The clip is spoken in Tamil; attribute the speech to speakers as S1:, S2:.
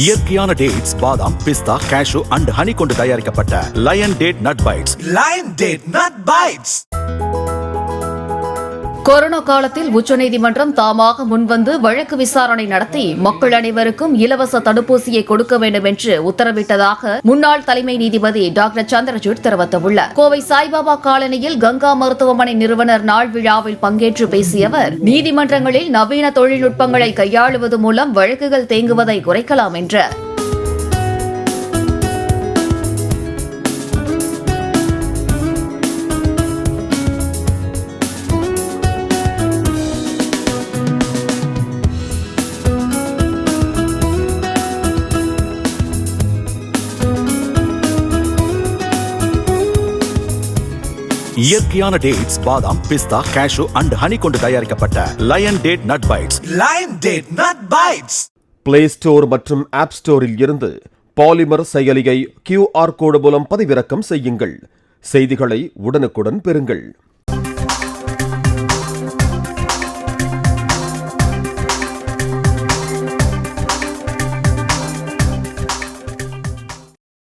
S1: இயற்கையான டேட்ஸ், பாதாம், பிஸ்தா, கேஷு அண்ட் ஹனி கொண்டு தயாரிக்கப்பட்ட lion date nut bites.
S2: Lion date nut bites.
S3: Corona காலத்தில் உச்சநீதிமன்றம் தாமாக முன்வந்து வழக்கு விசாரணை நடத்தி மக்கள் அனைவருக்கும் இலவச தடுப்பூசியை கொடுக்க வேண்டும் என்று உத்தரவிட்டதாக முன்னாள் தலைமை நீதிபதி டாக்டர் சந்திரசூட் தெரிவித்துள்ளார். கோவை சாய்பாபா காலனியில் கங்கா மருத்துவமனை நிறுவனர் நாள் விழாவில் பங்கேற்று பேசிய அவர், நீதிமன்றங்களில் நவீன தொழில்நுட்பங்களை கையாளுவது மூலம் வழக்குகள் தேங்குவதை குறைக்கலாம் என்றார்.
S1: இயற்கையான டேட்ஸ், பாதாம், பிஸ்தா, கேஷு அண்ட் ஹனி கொண்டு தயாரிக்கப்பட்ட lion date nut bites.
S2: Lion date nut bites.
S4: Play store மற்றும் ஆப் ஸ்டோரில் இருந்து பாலிமர் செயலியை QR கோடு மூலம் பதிவிறக்கம் செய்யுங்கள். செய்திகளை உடனுக்குடன் பெறுங்கள்.